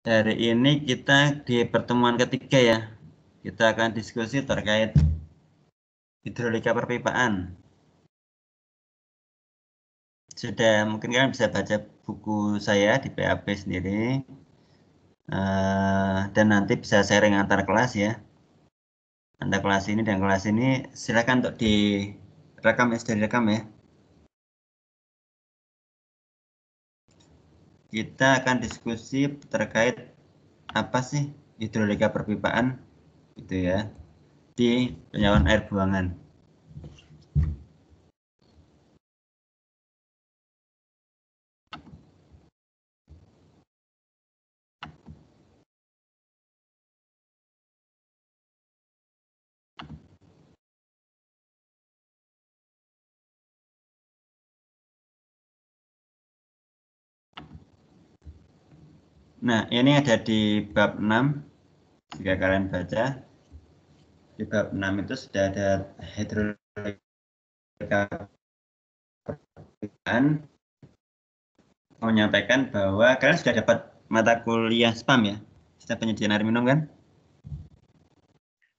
Hari ini kita di pertemuan ketiga ya. Kita akan diskusi terkait hidrolika perpipaan. Sudah mungkin kalian bisa baca buku saya di PAP sendiri. Dan nanti bisa sharing antar kelas ya. Antar kelas ini dan kelas ini silakan untuk direkam ya, sudah direkam ya. Kita akan diskusi terkait apa sih hidrolika perpipaan gitu ya di penyaluran air buangan. Nah, ini ada di bab 6. Jika kalian baca di bab 6 itu sudah ada hidrolika perpipaan, menyampaikan bahwa kalian sudah dapat mata kuliah SPAM ya, sistem penyediaan air minum kan?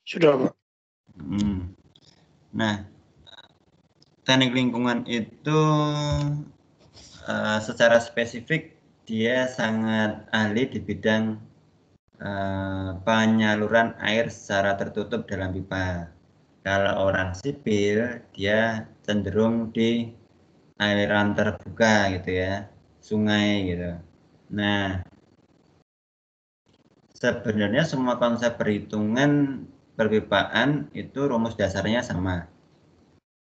Sudah, Pak. Nah, teknik lingkungan itu secara spesifik dia sangat ahli di bidang penyaluran air secara tertutup dalam pipa. Kalau orang sipil dia cenderung di aliran terbuka gitu ya, sungai gitu. Nah, sebenarnya semua konsep perhitungan perpipaan itu rumus dasarnya sama,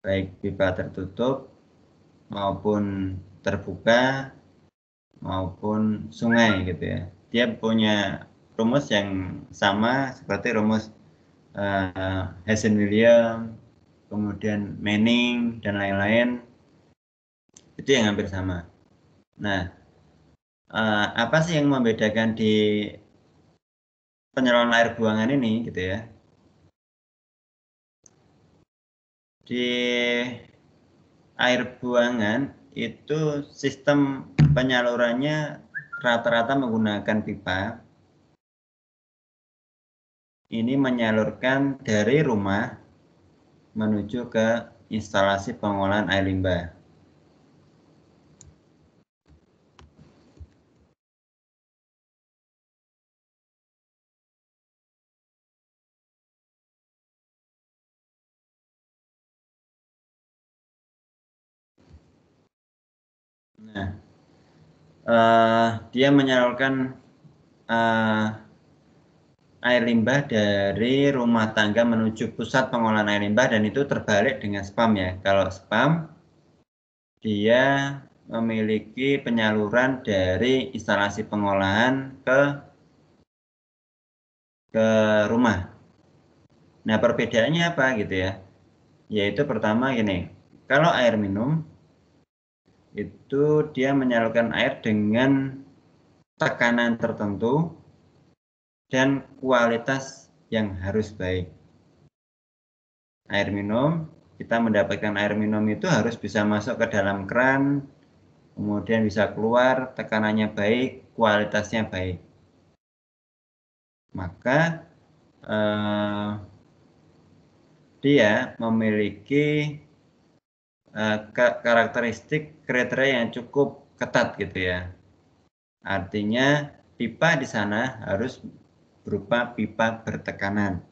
baik pipa tertutup maupun terbuka maupun sungai gitu ya. Dia punya rumus yang sama seperti rumus Hazen-William, kemudian Manning dan lain-lain, itu yang hampir sama. Nah, apa sih yang membedakan di penyaluran air buangan ini gitu ya? Di air buangan itu sistem penyalurannya rata-rata menggunakan pipa. Ini menyalurkan dari rumah menuju ke instalasi pengolahan air limbah. Nah, dia menyalurkan air limbah dari rumah tangga menuju pusat pengolahan air limbah, dan itu terbalik dengan SPAM ya. Kalau SPAM dia memiliki penyaluran dari instalasi pengolahan ke rumah. Nah, perbedaannya apa gitu ya? Yaitu pertama gini, kalau air minum itu dia menyalurkan air dengan tekanan tertentu dan kualitas yang harus baik. Air minum, kita mendapatkan air minum itu harus bisa masuk ke dalam keran, kemudian bisa keluar, tekanannya baik, kualitasnya baik. Maka dia memiliki karakteristik kriteria yang cukup ketat gitu ya. Artinya pipa di sana harus berupa pipa bertekanan.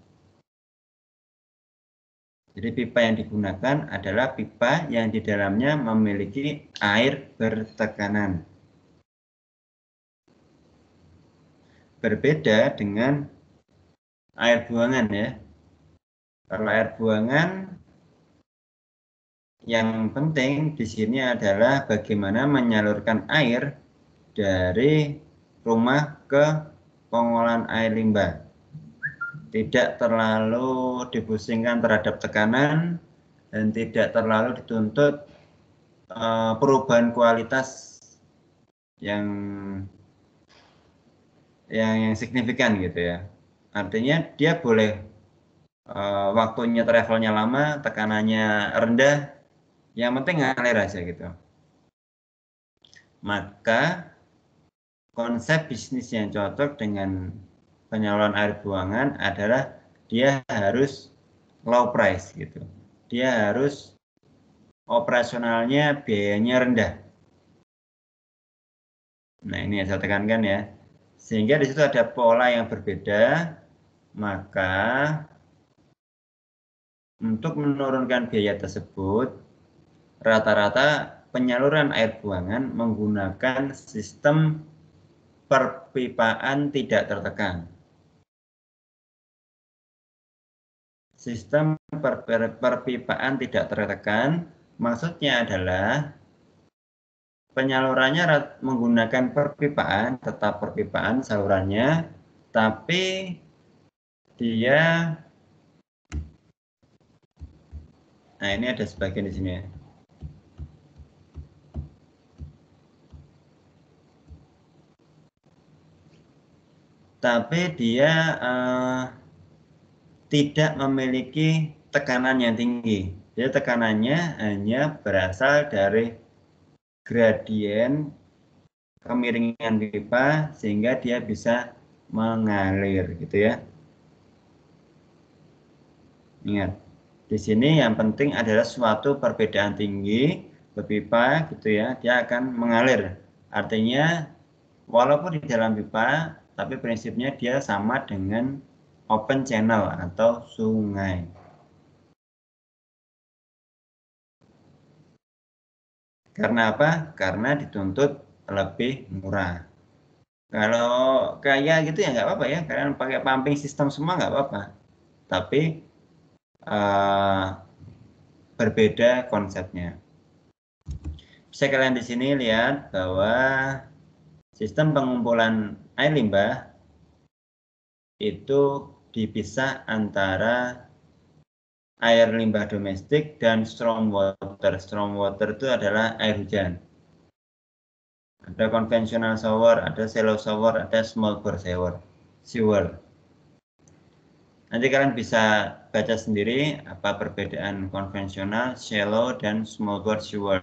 Jadi pipa yang digunakan adalah pipa yang di dalamnya memiliki air bertekanan. Berbeda dengan air buangan ya. Kalau air buangan, yang penting di sini adalah bagaimana menyalurkan air dari rumah ke pengolahan air limbah. Tidak terlalu dipusingkan terhadap tekanan dan tidak terlalu dituntut perubahan kualitas yang signifikan gitu ya. Artinya dia boleh waktunya travelnya lama, tekanannya rendah, yang penting ngalir aja gitu. Maka konsep bisnis yang cocok dengan penyaluran air buangan adalah dia harus low price gitu. Dia harus operasionalnya biayanya rendah. Nah, ini yang saya tekankan ya. Sehingga di situ ada pola yang berbeda, maka untuk menurunkan biaya tersebut, rata-rata penyaluran air buangan menggunakan sistem perpipaan tidak tertekan. Sistem perpipaan tidak tertekan maksudnya adalah penyalurannya menggunakan perpipaan, tetap perpipaan salurannya, tapi dia, nah ini ada sebagian di sini ya. Tapi dia tidak memiliki tekanan yang tinggi. Jadi tekanannya hanya berasal dari gradien kemiringan pipa sehingga dia bisa mengalir gitu ya. Ingat, di sini yang penting adalah suatu perbedaan tinggi berpipa gitu ya, dia akan mengalir. Artinya walaupun di dalam pipa, tapi prinsipnya dia sama dengan open channel atau sungai. Karena apa? Karena dituntut lebih murah. Kalau kayak gitu ya nggak apa-apa ya, kalian pakai pumping system semua nggak apa-apa. Tapi berbeda konsepnya. Bisa kalian di sini lihat bahwa sistem pengumpulan air limbah itu dipisah antara air limbah domestik dan storm water. Storm water itu adalah air hujan. Ada konvensional shower, ada shallow shower, ada small bore sewer. Nanti kalian bisa baca sendiri apa perbedaan konvensional, shallow, dan small bore sewer.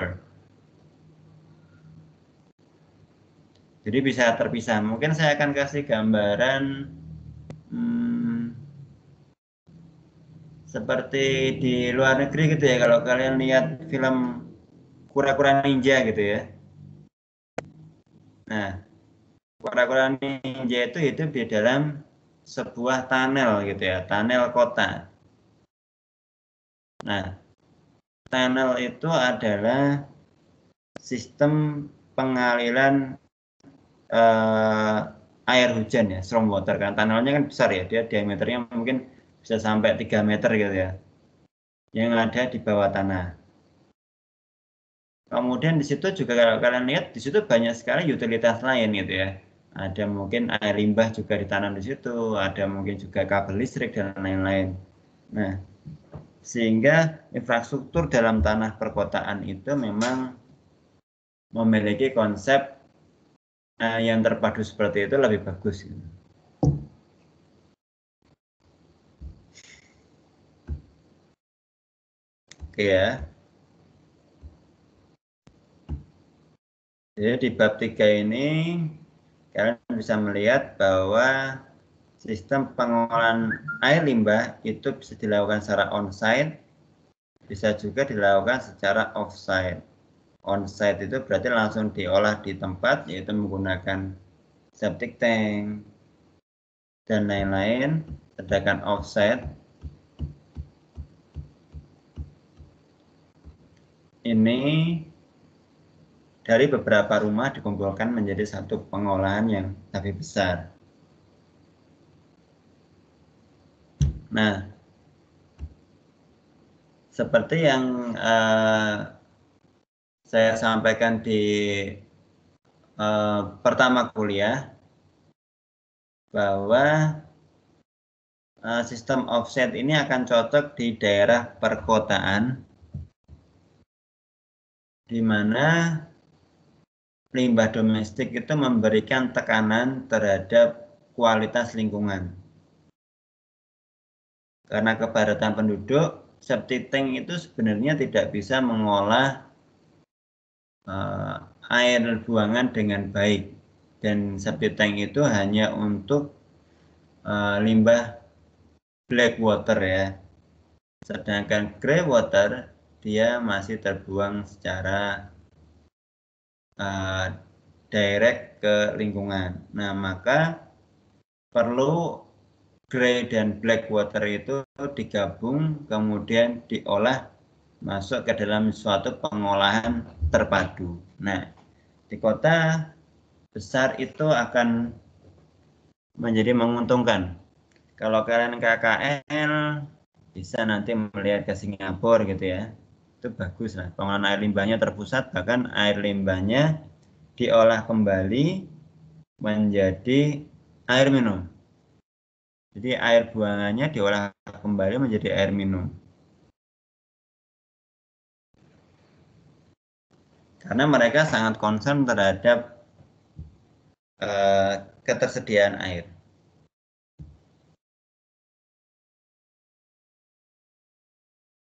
Jadi bisa terpisah. Mungkin saya akan kasih gambaran seperti di luar negeri gitu ya. Kalau kalian lihat film Kura-Kura Ninja gitu ya. Nah, Kura-Kura Ninja itu hidup di dalam sebuah tunnel gitu ya, tunnel kota. Nah, tunnel itu adalah sistem pengaliran air hujan ya, storm water. Kan tunnelnya kan besar ya, dia diameternya mungkin bisa sampai 3 meter gitu ya, yang ada di bawah tanah. Kemudian di situ juga kalau kalian lihat di situ banyak sekali utilitas lain gitu ya. Ada mungkin air limbah juga ditanam di situ, ada mungkin juga kabel listrik dan lain-lain. Nah, sehingga infrastruktur dalam tanah perkotaan itu memang memiliki konsep yang terpadu seperti itu lebih bagus. Oke ya. Jadi di bab 3 ini kalian bisa melihat bahwa sistem pengolahan air limbah itu bisa dilakukan secara on-site, bisa juga dilakukan secara off-site. On-site itu berarti langsung diolah di tempat, yaitu menggunakan septic tank dan lain-lain. Sedangkan off-site ini dari beberapa rumah dikumpulkan menjadi satu pengolahan yang lebih besar. Nah, seperti yang saya sampaikan di pertama kuliah, bahwa sistem offset ini akan cocok di daerah perkotaan, di mana limbah domestik itu memberikan tekanan terhadap kualitas lingkungan. Karena kepadatan penduduk, septic tank itu sebenarnya tidak bisa mengolah air buangan dengan baik. dan septic tank itu hanya untuk limbah black water ya. Sedangkan grey water dia masih terbuang secara direct ke lingkungan. Nah, maka perlu grey dan black water itu digabung kemudian diolah masuk ke dalam suatu pengolahan terpadu. Nah, di kota besar itu akan menjadi menguntungkan. Kalau kalian KKL bisa nanti melihat ke Singapura gitu ya. Itu bagus lah. Pengolahan air limbahnya terpusat, bahkan air limbahnya diolah kembali menjadi air minum. Jadi air buangannya diolah kembali menjadi air minum. Karena mereka sangat concern terhadap ketersediaan air.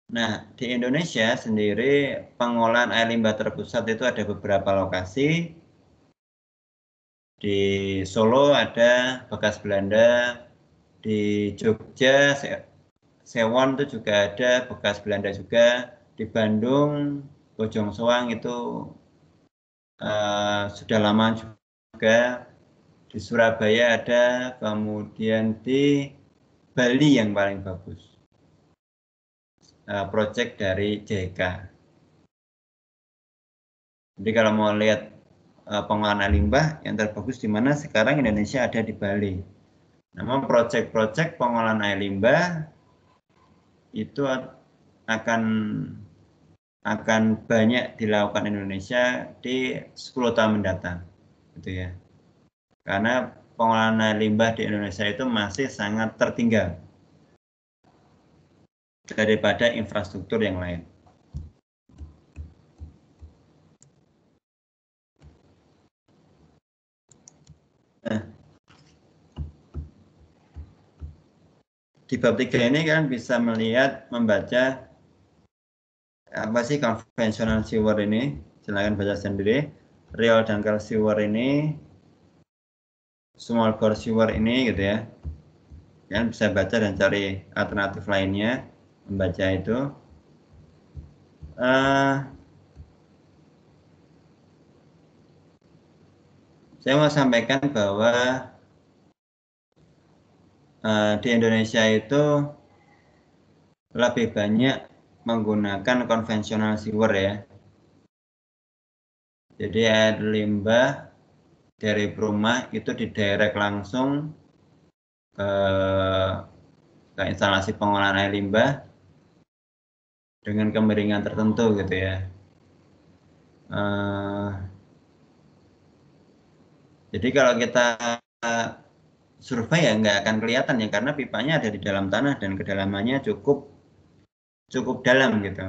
Nah, di Indonesia sendiri pengolahan air limbah terpusat itu ada beberapa lokasi. Di Solo ada bekas Belanda, di Jogja, Sewon itu juga ada bekas Belanda juga, di Bandung, Bojong Soang itu sudah lama juga, di Surabaya ada, kemudian di Bali yang paling bagus, proyek dari JK. Jadi kalau mau lihat pengolahan air limbah yang terbagus di mana sekarang Indonesia ada di Bali. Namun proyek-proyek pengolahan air limbah itu akan banyak dilakukan Indonesia di 10 tahun mendatang, gitu ya. Karena pengolahan air limbah di Indonesia itu masih sangat tertinggal daripada infrastruktur yang lain. Nah, di bab 3 ini kan bisa melihat, membaca apa sih konvensional sewer ini. Silakan baca sendiri. Real dangkal sewer ini, small bore sewer ini gitu ya. Kalian bisa baca dan cari alternatif lainnya, membaca itu. Saya mau sampaikan bahwa di Indonesia itu lebih banyak menggunakan konvensional sewer ya. Jadi air limbah dari rumah itu didirect langsung ke instalasi pengolahan air limbah dengan kemiringan tertentu gitu ya. Jadi kalau kita survei ya nggak akan kelihatan ya, karena pipanya ada di dalam tanah dan kedalamannya cukup dalam gitu.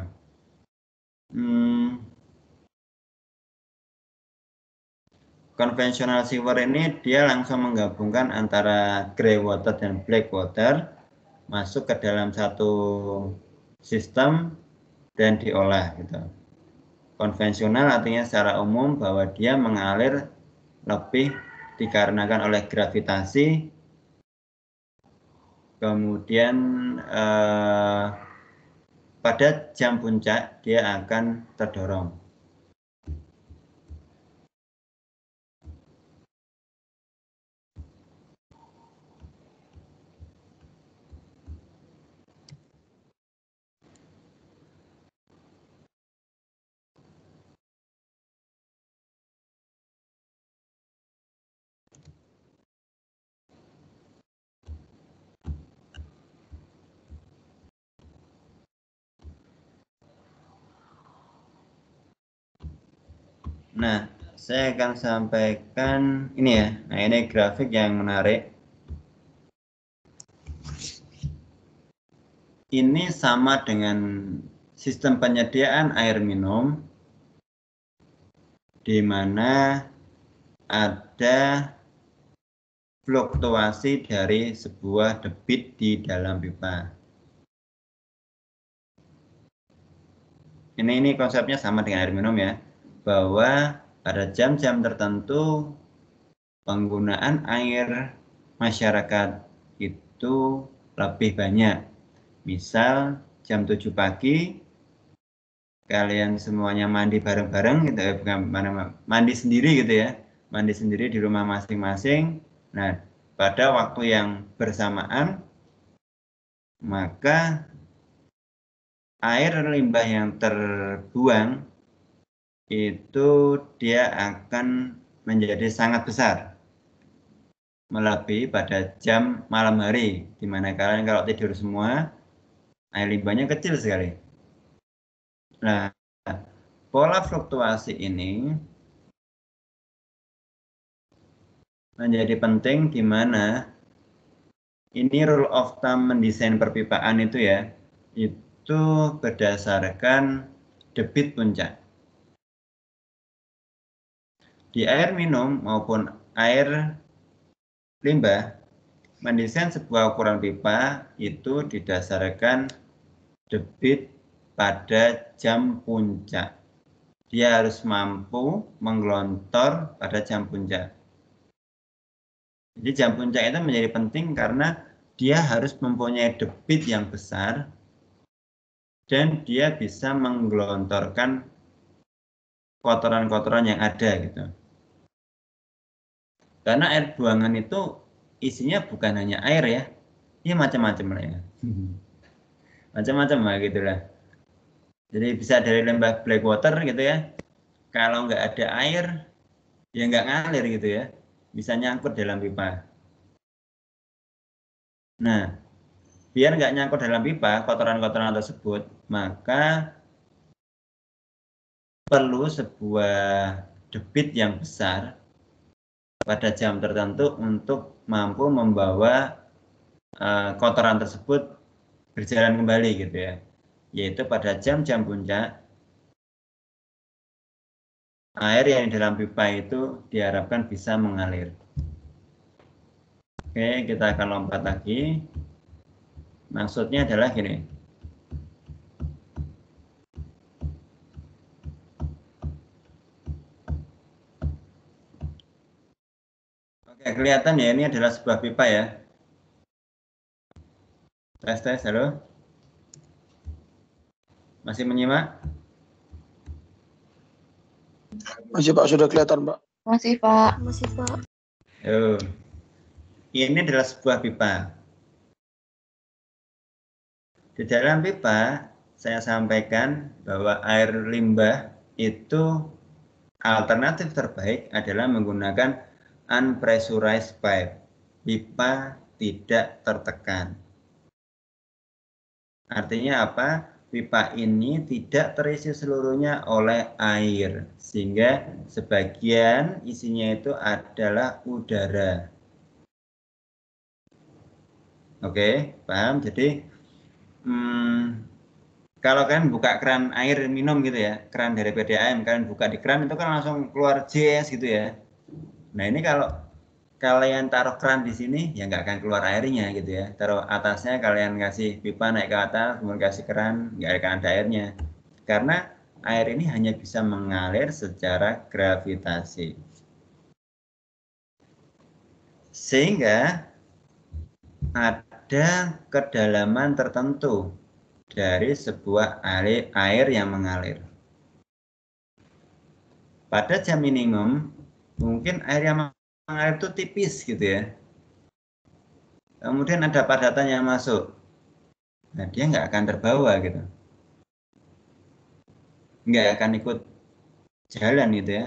Konvensional sewer ini dia langsung menggabungkan antara grey water dan black water masuk ke dalam satu sistem dan diolah gitu. Konvensional artinya secara umum bahwa dia mengalir lebih dikarenakan oleh gravitasi, kemudian pada jam puncak dia akan terdorong. Nah, saya akan sampaikan ini ya. Nah, ini grafik yang menarik. Ini sama dengan sistem penyediaan air minum, di mana ada fluktuasi dari sebuah debit di dalam pipa. Ini konsepnya sama dengan air minum ya, bahwa pada jam-jam tertentu penggunaan air masyarakat itu lebih banyak. Misal jam 7 pagi kalian semuanya mandi bareng-bareng gitu ya, bukan mandi sendiri gitu ya, mandi sendiri di rumah masing-masing. Nah, pada waktu yang bersamaan maka air limbah yang terbuang itu dia akan menjadi sangat besar, melebihi pada jam malam hari, di mana kalian kalau tidur semua air limbahnya kecil sekali. Nah, pola fluktuasi ini menjadi penting di mana ini rule of thumb mendesain perpipaan itu ya, itu berdasarkan debit puncak. Di air minum maupun air limbah, mendesain sebuah ukuran pipa itu didasarkan debit pada jam puncak. Dia harus mampu menggelontor pada jam puncak. Jadi jam puncak itu menjadi penting karena dia harus mempunyai debit yang besar dan dia bisa menggelontorkan kotoran-kotoran yang ada gitu. Karena air buangan itu isinya bukan hanya air ya, ini macam-macam lah ya. Macam-macam lah gitu lah. Jadi bisa dari limbah blackwater gitu ya. Kalau nggak ada air, ya nggak ngalir gitu ya. Bisa nyangkut dalam pipa. Nah, biar nggak nyangkut dalam pipa, kotoran-kotoran tersebut, maka perlu sebuah debit yang besar pada jam tertentu untuk mampu membawa kotoran tersebut berjalan kembali gitu ya. Yaitu pada jam-jam puncak, air yang di dalam pipa itu diharapkan bisa mengalir. Oke, kita akan lompat lagi. Maksudnya adalah gini. Oke, kelihatan ya, ini adalah sebuah pipa ya. Tes, halo? Masih menyimak? Masih Pak, sudah kelihatan Pak. Masih Pak. Ini adalah sebuah pipa. Di dalam pipa, saya sampaikan bahwa air limbah itu alternatif terbaik adalah menggunakan unpressurized pipe. Pipa tidak tertekan. Artinya apa? Pipa ini tidak terisi seluruhnya oleh air, sehingga sebagian isinya itu adalah udara. Oke, paham? Jadi kalau kalian buka keran air minum gitu ya, keran dari PDAM, kalian buka di keran itu kan langsung keluar JS gitu ya. Nah ini kalau kalian taruh keran di sini ya nggak akan keluar airnya gitu ya. Taruh atasnya, kalian kasih pipa naik ke atas, kemudian kasih keran, nggak akan ada airnya. Karena air ini hanya bisa mengalir secara gravitasi. Sehingga ada kedalaman tertentu dari sebuah air yang mengalir. Pada jam minimum, mungkin air yang mengalir itu tipis gitu ya. Kemudian ada padatan yang masuk. Nah, dia nggak akan terbawa gitu. Nggak akan ikut jalan gitu ya.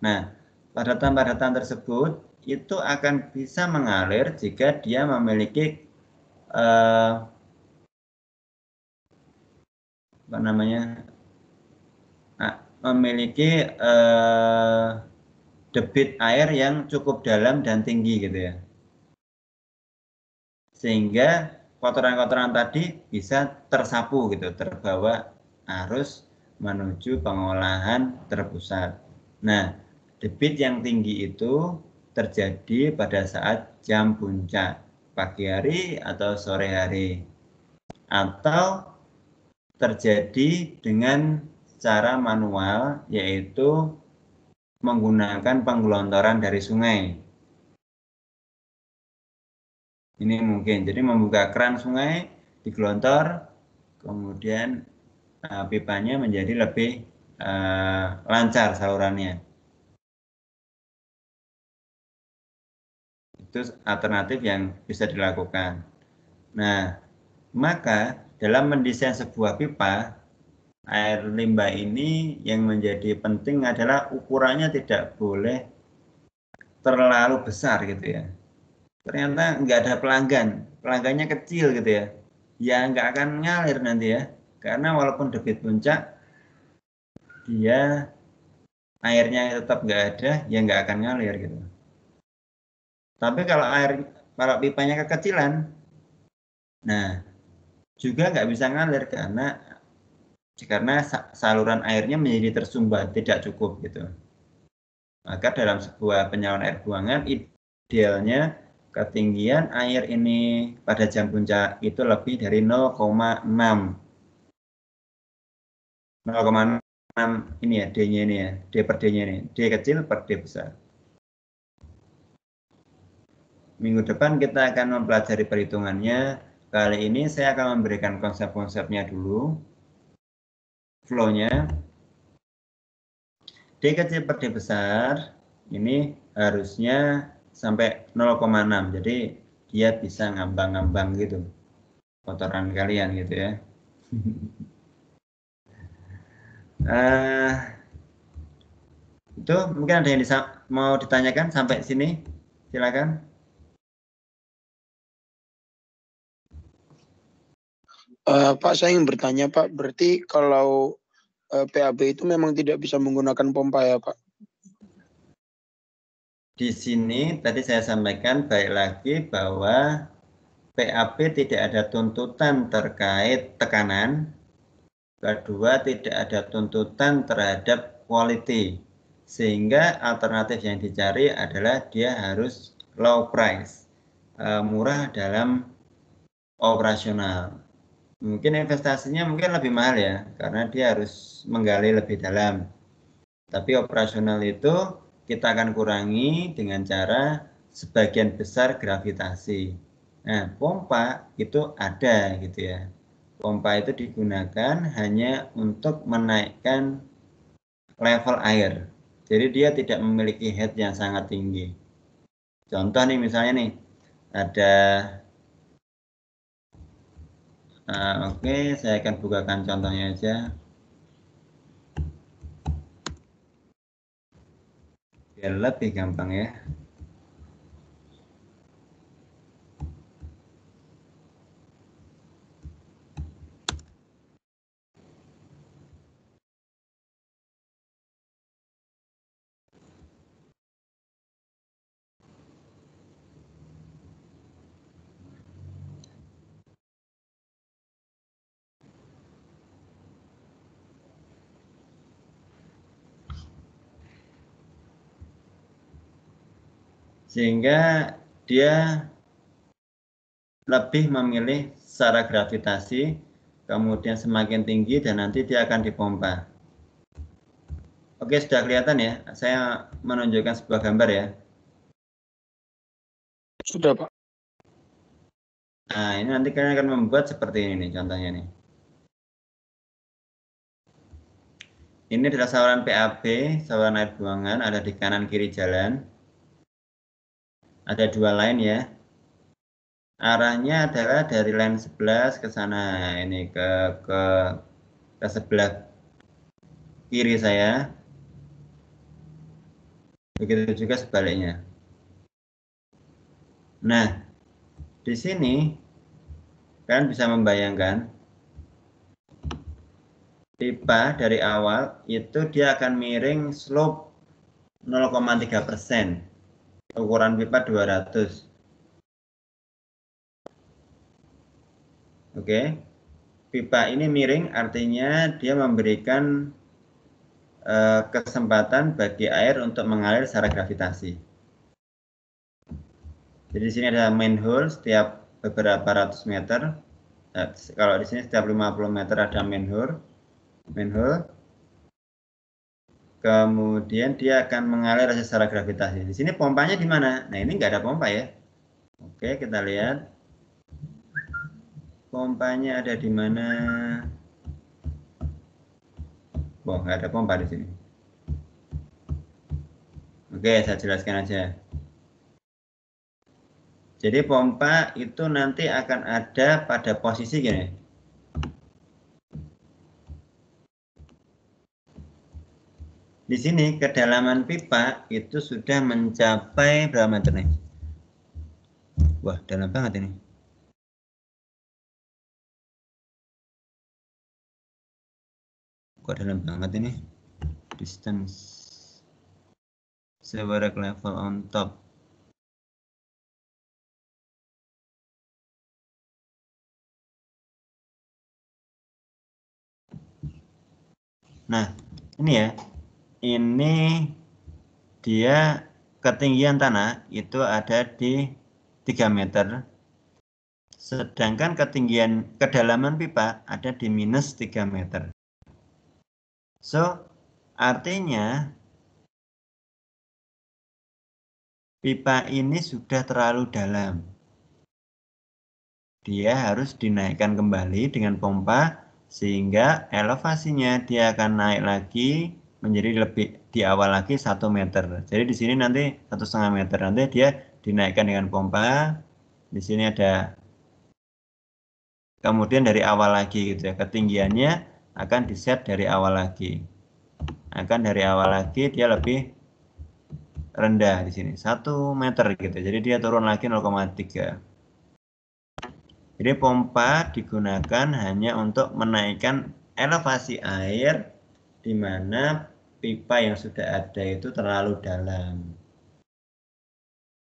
Nah, padatan-padatan tersebut itu akan bisa mengalir jika dia memiliki memiliki debit air yang cukup dalam dan tinggi gitu ya. Sehingga kotoran-kotoran tadi bisa tersapu gitu, terbawa arus menuju pengolahan terpusat. Nah, debit yang tinggi itu terjadi pada saat jam puncak, pagi hari atau sore hari, atau terjadi dengan cara manual, yaitu menggunakan penggelontoran dari sungai. Ini mungkin. Jadi membuka keran sungai, digelontor, kemudian pipanya menjadi lebih lancar salurannya. Itu alternatif yang bisa dilakukan. Nah, maka dalam mendesain sebuah pipa, air limbah ini yang menjadi penting adalah ukurannya tidak boleh terlalu besar gitu ya. Ternyata nggak ada pelanggannya kecil gitu ya. Ya nggak akan ngalir nanti ya. Karena walaupun debit puncak, dia airnya tetap nggak ada, ya nggak akan ngalir gitu. Tapi kalau pipanya kekecilan, nah juga nggak bisa ngalir karena saluran airnya menjadi tersumbat, tidak cukup gitu. Maka dalam sebuah penyaluran air buangan idealnya ketinggian air ini pada jam puncak itu lebih dari 0,6 ini ya, D-nya ini ya, D per D-nya ini, D kecil per D besar. Minggu depan kita akan mempelajari perhitungannya. Kali ini saya akan memberikan konsep-konsepnya dulu, flow-nya. D kecil per D besar ini harusnya sampai 0,6. Jadi dia bisa ngambang-ngambang gitu kotoran kalian gitu ya. Itu mungkin ada yang mau ditanyakan sampai sini, silakan. Pak, saya ingin bertanya, Pak. Berarti kalau PAB itu memang tidak bisa menggunakan pompa ya, Pak? Di sini tadi saya sampaikan baik lagi bahwa PAB tidak ada tuntutan terkait tekanan. Kedua, tidak ada tuntutan terhadap quality. Sehingga alternatif yang dicari adalah dia harus low price, murah dalam operasional. Mungkin investasinya mungkin lebih mahal ya, karena dia harus menggali lebih dalam. Tapi operasional itu kita akan kurangi dengan cara sebagian besar gravitasi. Nah, pompa itu ada gitu ya. Pompa itu digunakan hanya untuk menaikkan level air. Jadi dia tidak memiliki head yang sangat tinggi. Contoh nih misalnya nih, ada oke, saya akan bukakan contohnya aja. Biar lebih gampang ya. Sehingga dia lebih memilih secara gravitasi, kemudian semakin tinggi dan nanti dia akan dipompa. Oke, sudah kelihatan ya? Saya menunjukkan sebuah gambar ya. Sudah, Pak. Nah, ini nanti kalian akan membuat seperti ini nih contohnya nih. Ini adalah saluran PAB, saluran air buangan, ada di kanan kiri jalan. Ada dua line ya. Arahnya adalah dari line 11 ke sana, ini ke sebelah kiri saya. Begitu juga sebaliknya. Nah, di sini kalian bisa membayangkan pipa dari awal itu dia akan miring slope 0,3%. Ukuran pipa 200. Oke. Pipa ini miring artinya dia memberikan kesempatan bagi air untuk mengalir secara gravitasi. Jadi di sini ada manhole setiap beberapa ratus meter. Kalau di sini setiap 50 meter ada manhole. Kemudian dia akan mengalir secara gravitasi. Di sini pompanya di mana? Nah, ini nggak ada pompa ya. Oke, kita lihat. Pompanya ada di mana? Wah, nggak ada pompa di sini. Oke, saya jelaskan aja. Jadi pompa itu nanti akan ada pada posisi gini. Di sini kedalaman pipa itu sudah mencapai berapa meter nih? Wah, dalam banget ini. Kok dalam banget ini? Distance sewerek level on top. Nah, ini ya. Ini dia ketinggian tanah itu ada di 3 meter. Sedangkan kedalaman pipa ada di minus 3 meter. So, artinya pipa ini sudah terlalu dalam. Dia harus dinaikkan kembali dengan pompa sehingga elevasinya dia akan naik lagi menjadi lebih di awal lagi 1 meter. Jadi di sini nanti 1,5 meter. Nanti dia dinaikkan dengan pompa. Di sini ada kemudian dari awal lagi gitu ya. Ketinggiannya akan di-set dari awal lagi. Akan dari awal lagi dia lebih rendah di sini 1 meter gitu. Jadi dia turun lagi 0,3. Jadi pompa digunakan hanya untuk menaikkan elevasi air di mana pipa yang sudah ada itu terlalu dalam.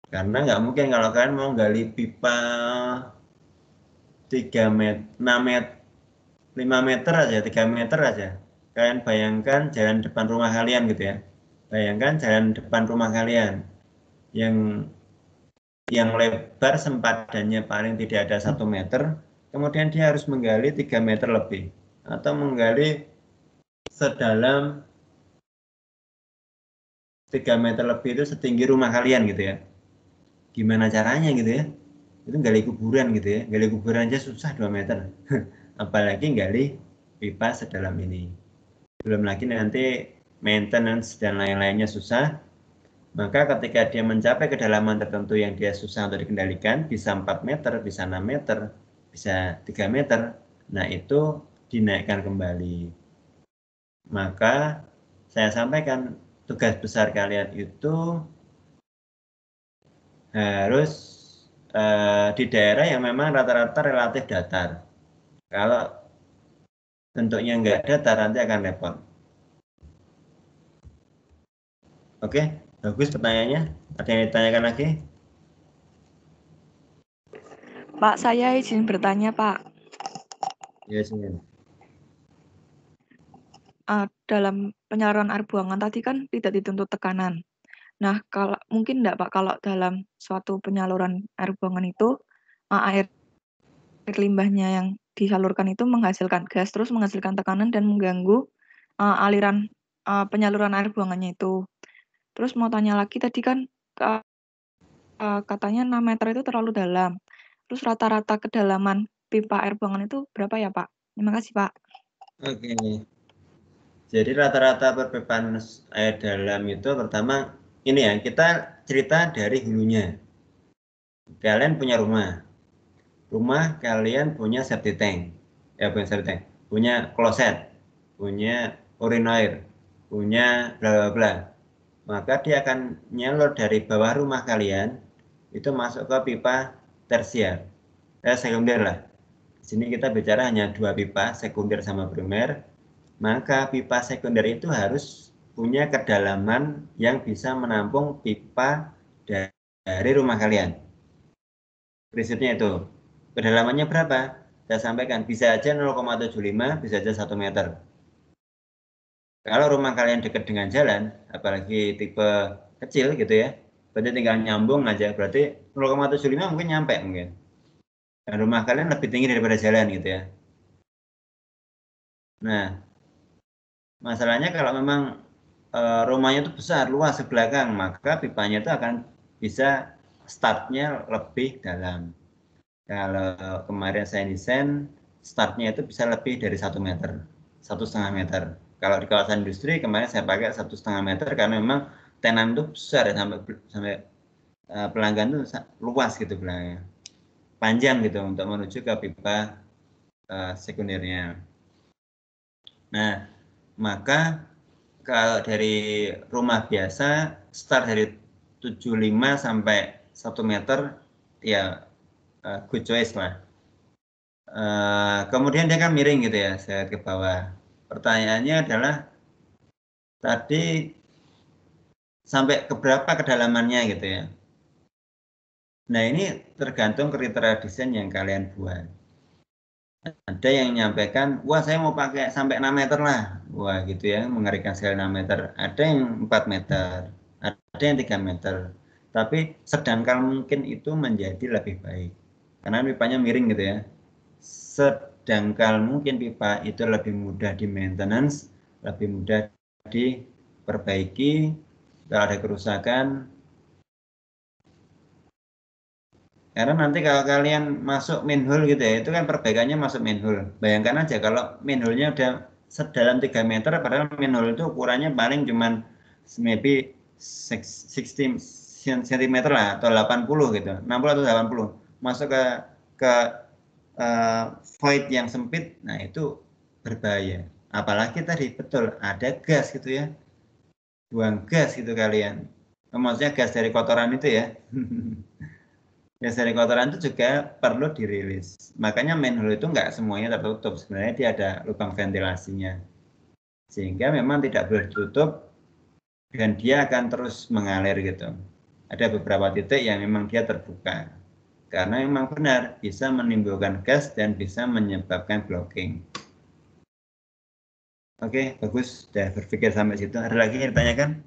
Karena nggak mungkin kalau kalian mau gali pipa 3 meter, 6 meter, 5 meter aja, 3 meter aja. Kalian bayangkan jalan depan rumah kalian gitu ya. Bayangkan jalan depan rumah kalian yang lebar sempadannya paling tidak ada 1 meter, kemudian dia harus menggali 3 meter lebih, atau menggali sedalam 3 meter lebih itu setinggi rumah kalian gitu ya. Gimana caranya gitu ya? Itu gali kuburan gitu ya. Gali kuburan aja susah 2 meter. Apalagi gali pipa sedalam ini. Belum lagi nanti maintenance dan lain-lainnya susah. Maka ketika dia mencapai kedalaman tertentu yang dia susah untuk dikendalikan, bisa 4 meter, bisa 6 meter, bisa 3 meter, nah itu dinaikkan kembali. Maka saya sampaikan tugas besar kalian itu harus di daerah yang memang rata-rata relatif datar. Kalau bentuknya nggak datar nanti akan repot. Oke, bagus pertanyaannya. Ada yang ditanyakan lagi? Pak, saya izin bertanya, Pak. Ya, sini. Dalam penyaluran air buangan tadi kan tidak dituntut tekanan. Nah, kalau mungkin enggak, Pak, kalau dalam suatu penyaluran air buangan itu air limbahnya yang disalurkan itu menghasilkan gas, terus menghasilkan tekanan dan mengganggu aliran penyaluran air buangannya itu. Terus mau tanya lagi tadi kan katanya 6 meter itu terlalu dalam. Terus rata-rata kedalaman pipa air buangan itu berapa ya, Pak? Terima kasih, Pak. Oke. Jadi rata-rata perpipaan air dalam itu pertama ini ya, kita cerita dari hulunya. Kalian punya rumah. Rumah kalian punya septic tank. Ya, punya septic tank. Punya kloset, punya urinoir, punya bla bla bla. Maka dia akan nyalur dari bawah rumah kalian itu masuk ke pipa tersier. Sekunder lah. Di sini kita bicara hanya 2 pipa, sekunder sama primer. Maka pipa sekunder itu harus punya kedalaman yang bisa menampung pipa dari rumah kalian. Prinsipnya itu. Kedalamannya berapa? Saya sampaikan, bisa aja 0,75, bisa aja 1 meter. Kalau rumah kalian dekat dengan jalan, apalagi tipe kecil gitu ya, berarti tinggal nyambung aja, berarti 0,75 mungkin nyampe mungkin. Dan rumah kalian lebih tinggi daripada jalan gitu ya. Nah, masalahnya kalau memang rumahnya itu besar, luas sebelakang, maka pipanya itu akan bisa startnya lebih dalam. Kalau kemarin saya desain, startnya itu bisa lebih dari 1 meter, 1,5 meter. Kalau di kawasan industri kemarin saya pakai 1,5 meter karena memang tenan itu besar ya, sampai pelanggan itu luas gitu belakangnya, panjang gitu untuk menuju ke pipa sekundernya. Nah, maka kalau dari rumah biasa start dari 75 sampai 1 meter ya good choice lah. Kemudian dia kan miring gitu ya, saya ke bawah. Pertanyaannya adalah tadi sampai ke berapa kedalamannya gitu ya. Nah, ini tergantung kriteria desain yang kalian buat. Ada yang menyampaikan, wah saya mau pakai sampai 6 meter lah. Wah gitu ya, mengerikan sekali 6 meter. Ada yang 4 meter, ada yang 3 meter. Tapi sedangkal mungkin itu menjadi lebih baik. Karena pipanya miring gitu ya. Sedangkal mungkin pipa itu lebih mudah di maintenance, lebih mudah diperbaiki. Kalau ada kerusakan, karena nanti kalau kalian masuk manhole gitu ya, itu kan perbaikannya masuk manhole. Bayangkan aja kalau manhole-nya udah sedalam 3 meter, padahal manhole itu ukurannya paling cuman maybe 60 cm lah, atau 80 gitu, 60 atau 80. Masuk ke void yang sempit, nah itu berbahaya. Apalagi tadi betul ada gas gitu ya, buang gas gitu kalian. Maksudnya gas dari kotoran itu ya. Gas dari kotoran itu juga perlu dirilis. Makanya manhole itu nggak semuanya tertutup. Sebenarnya dia ada lubang ventilasinya. Sehingga memang tidak boleh ditutup dan dia akan terus mengalir gitu. Ada beberapa titik yang memang dia terbuka. Karena memang benar bisa menimbulkan gas dan bisa menyebabkan blocking. Oke, bagus. Sudah berpikir sampai situ. Ada lagi yang ditanyakan?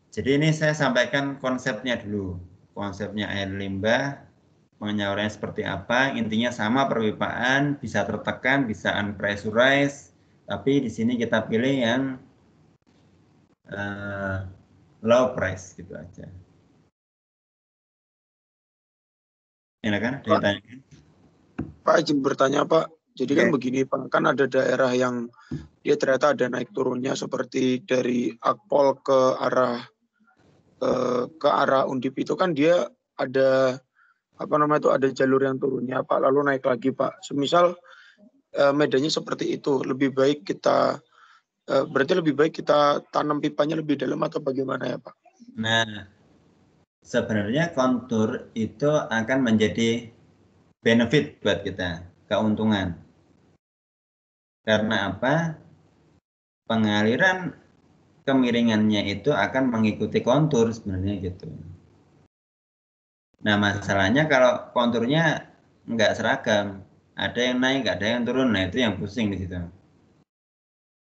Jadi ini saya sampaikan konsepnya dulu. Konsepnya air limbah, penyalurannya seperti apa. Intinya sama, perpipaan, bisa tertekan, bisa unpressurized. Tapi di sini kita pilih yang low price gitu aja. Ya kan? Ada yang tanya? Pak izin bertanya Pak, jadi kan begini Pak, kan ada daerah yang dia ternyata ada naik turunnya seperti dari Akpol ke arah Undip itu kan dia ada apa namanya itu ada jalur yang turunnya Pak, lalu naik lagi Pak. Semisal medannya seperti itu, lebih baik kita berarti lebih baik kita tanam pipanya lebih dalam atau bagaimana ya Pak? Nah, sebenarnya kontur itu akan menjadi benefit buat kita, keuntungan. Karena apa? Pengaliran kemiringannya itu akan mengikuti kontur sebenarnya gitu. Nah, masalahnya kalau konturnya nggak seragam, ada yang naik, ada yang turun, nah itu yang pusing di situ.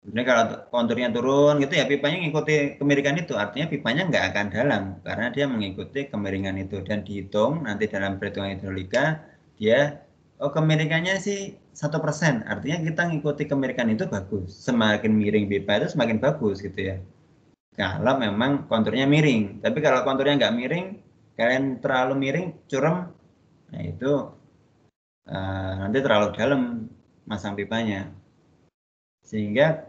Sebenarnya kalau konturnya turun gitu ya pipanya mengikuti kemiringan itu, artinya pipanya nggak akan dalam karena dia mengikuti kemiringan itu dan dihitung nanti dalam perhitungan hidrolika dia kemiringannya sih 1%, artinya kita ngikuti kemiringan itu bagus. Semakin miring pipa itu semakin bagus gitu ya. Kalau memang konturnya miring, tapi kalau konturnya nggak miring, kalian terlalu miring, curam, nah itu nanti terlalu dalam masang pipanya. Sehingga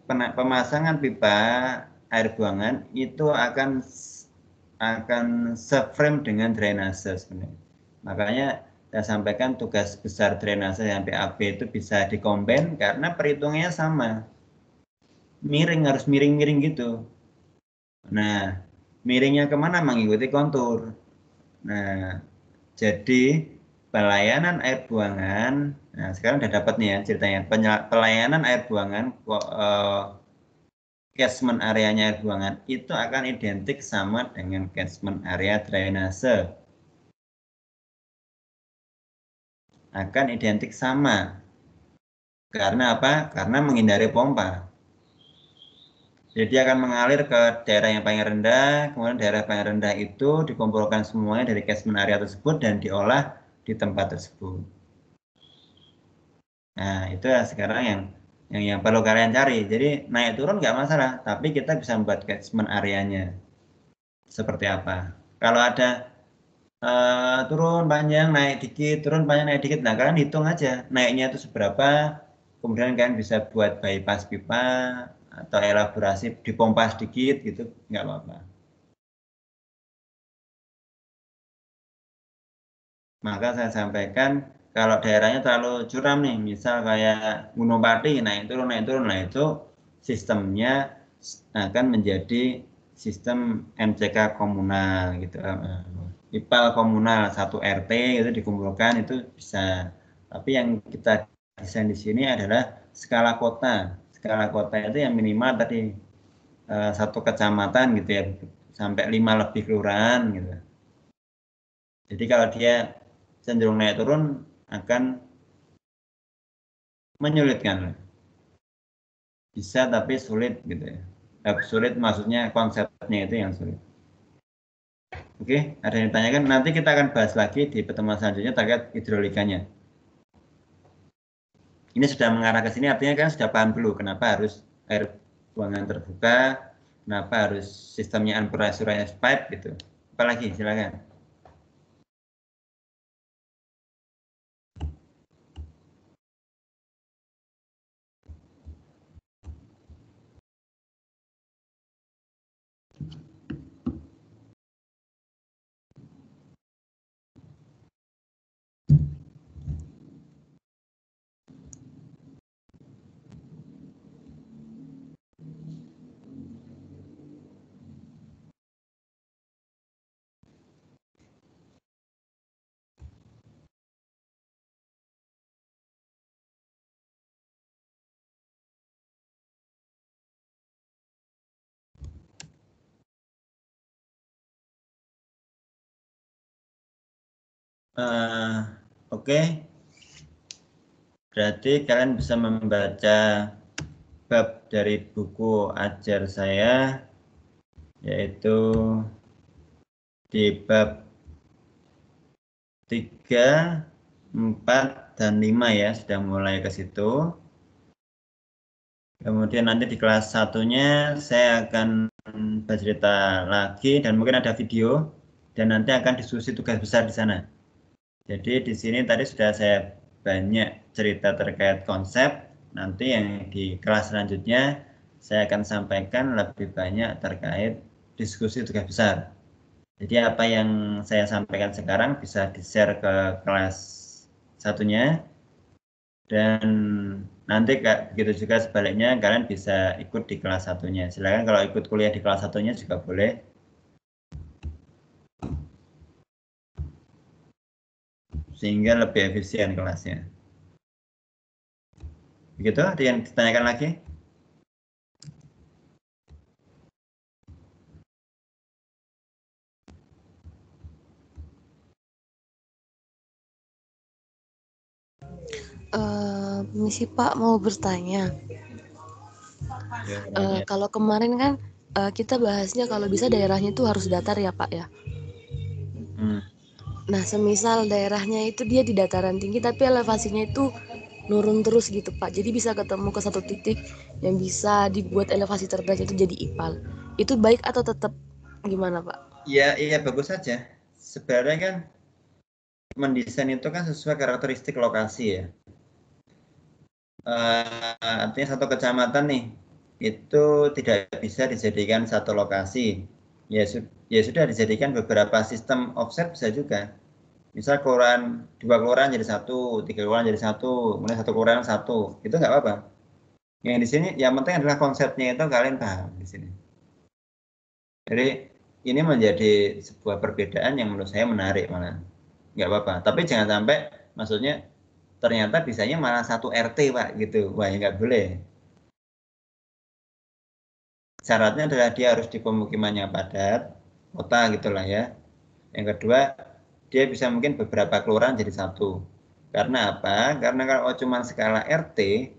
pemasangan pipa air buangan itu akan seframe dengan drainase sebenarnya. Makanya saya sampaikan tugas besar drainase yang PAB itu bisa dikombin karena perhitungannya sama. Miring, harus miring-miring gitu. Nah, miringnya kemana? Mengikuti kontur. Nah, jadi pelayanan air buangan, nah sekarang udah dapat nih ya ceritanya, pelayanan air buangan, catchment areanya air buangan itu akan identik sama dengan catchment area drainase. Akan identik sama. Karena apa? Karena menghindari pompa. Jadi dia akan mengalir ke daerah yang paling rendah, kemudian daerah paling rendah itu dikumpulkan semuanya dari catchment area tersebut dan diolah di tempat tersebut. Nah, itu ya sekarang yang yang perlu kalian cari. Jadi naik turun nggak masalah, tapi kita bisa membuat catchment areanya seperti apa. Kalau ada turun panjang naik dikit, turun panjang naik dikit, nah kalian hitung aja naiknya itu seberapa, kemudian kalian bisa buat bypass pipa atau elaborasi dipompa sedikit gitu, nggak apa-apa. Maka saya sampaikan kalau daerahnya terlalu curam nih, misal kayak Gunung Pati naik turun, nah itu sistemnya akan menjadi sistem MCK komunal gitu. IPAL komunal 1 RT itu dikumpulkan itu bisa. Tapi yang kita desain di sini adalah skala kota. Skala kota itu yang minimal tadi 1 kecamatan gitu ya, sampai 5 lebih kelurahan gitu. Jadi kalau dia cenderung naik turun akan menyulitkan. Bisa tapi sulit gitu ya. Sulit maksudnya konsepnya itu yang sulit. Oke, ada yang ditanyakan. Nanti kita akan bahas lagi di pertemuan selanjutnya terkait hidrolikanya. Ini sudah mengarah ke sini, artinya kan sudah paham dulu kenapa harus air buangan terbuka, kenapa harus sistemnya unpressurized pipe gitu. Apalagi, silakan. Oke. Berarti kalian bisa membaca bab dari buku ajar saya, yaitu di bab 3, 4, dan 5 ya, sudah mulai ke situ. Kemudian nanti di kelas 1-nya saya akan bercerita lagi dan mungkin ada video dan nanti akan diskusi tugas besar di sana. Jadi di sini tadi sudah saya banyak cerita terkait konsep, nanti yang di kelas selanjutnya saya akan sampaikan lebih banyak terkait diskusi tugas besar. Jadi apa yang saya sampaikan sekarang bisa di-share ke kelas satunya, dan nanti begitu juga sebaliknya kalian bisa ikut di kelas satunya. Silakan kalau ikut kuliah di kelas satunya juga boleh. Sehingga lebih efisien kelasnya. Begitu, ada yang ditanyakan lagi? Misi Pak mau bertanya. Kalau kemarin kan kita bahasnya kalau bisa daerahnya itu harus datar ya Pak ya. Nah, semisal daerahnya itu dia di dataran tinggi tapi elevasinya itu nurun terus gitu Pak. Jadi bisa ketemu ke satu titik yang bisa dibuat elevasi terberat itu jadi IPAL. Itu baik atau tetap gimana Pak? Iya bagus saja. Sebenarnya kan mendesain itu kan sesuai karakteristik lokasi ya. Artinya satu kecamatan nih itu tidak bisa dijadikan satu lokasi. Ya sudah dijadikan beberapa sistem offset bisa juga. Misal kelurahan 2 kelurahan jadi 1, 3 kelurahan jadi 1, kemudian 1 kelurahan 1, itu nggak apa-apa. Yang di sini yang penting adalah konsepnya itu kalian paham di sini. Jadi ini menjadi sebuah perbedaan yang menurut saya menarik malah. Nggak apa-apa. Tapi jangan sampai maksudnya ternyata bisanya malah 1 RT Pak gitu. Wah ya nggak boleh. Syaratnya adalah dia harus di pemukimannya padat, kota gitulah ya. Yang kedua, dia bisa mungkin beberapa kelurahan jadi 1. Karena apa? Karena kalau cuma skala RT,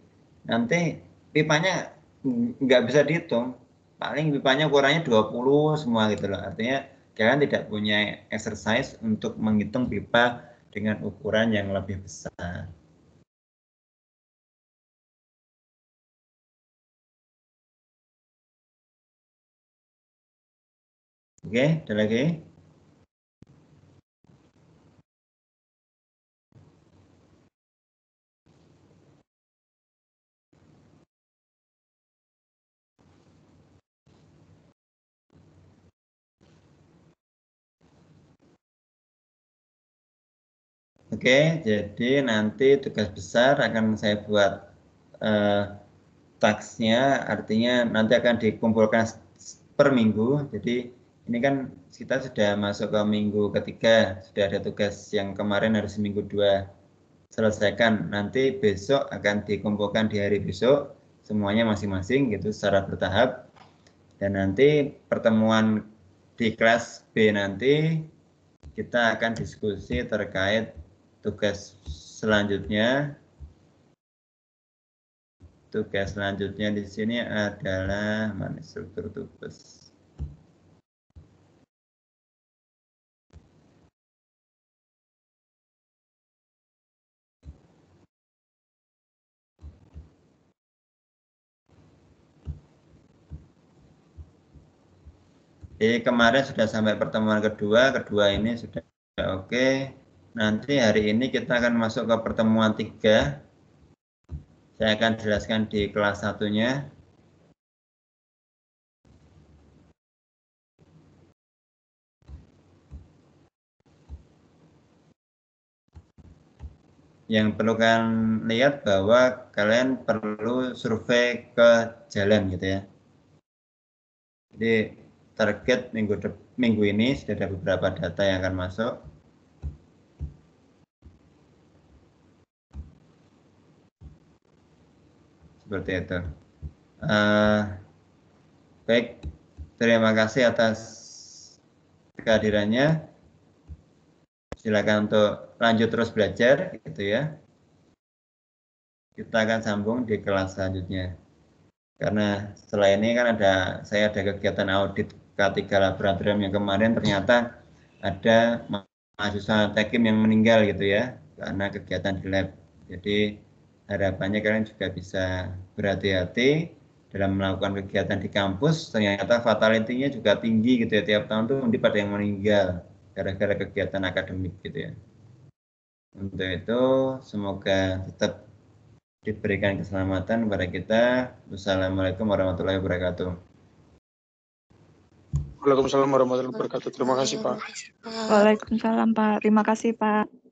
nanti pipanya nggak bisa dihitung. Paling pipanya ukurannya 20 semua gitu loh. Artinya kalian tidak punya exercise untuk menghitung pipa dengan ukuran yang lebih besar. Oke, ada lagi? Oke, jadi nanti tugas besar akan saya buat tasknya, artinya nanti akan dikumpulkan per minggu. Jadi ini kan kita sudah masuk ke minggu ketiga, sudah ada tugas yang kemarin harus minggu 2 selesaikan. Nanti besok akan dikumpulkan di hari besok, semuanya masing-masing gitu secara bertahap. Dan nanti pertemuan di kelas B nanti kita akan diskusi terkait tugas selanjutnya. Tugas selanjutnya di sini adalah mana struktur tugas. Jadi kemarin sudah sampai pertemuan kedua ini sudah oke. Nanti hari ini kita akan masuk ke pertemuan 3. Saya akan jelaskan di kelas 1-nya. Yang perlu kalian lihat bahwa kalian perlu survei ke jalan gitu ya. Jadi target minggu ini sudah ada beberapa data yang akan masuk. Seperti itu. Baik, terima kasih atas kehadirannya. Silakan untuk lanjut terus belajar gitu ya. Kita akan sambung di kelas selanjutnya. Karena setelah ini kan saya ada kegiatan audit K3 laboratorium yang kemarin ternyata ada mahasiswa Tekim yang meninggal gitu ya karena kegiatan di lab. Jadi harapannya kalian juga bisa berhati-hati dalam melakukan kegiatan di kampus. Ternyata fatality-nya juga tinggi gitu ya, tiap tahun tuh pada yang meninggal gara-gara kegiatan akademik gitu ya. Untuk itu semoga tetap diberikan keselamatan kepada kita. Wassalamualaikum warahmatullahi wabarakatuh. Waalaikumsalam warahmatullahi wabarakatuh. Terima kasih Pak. Waalaikumsalam Pak. Terima kasih Pak.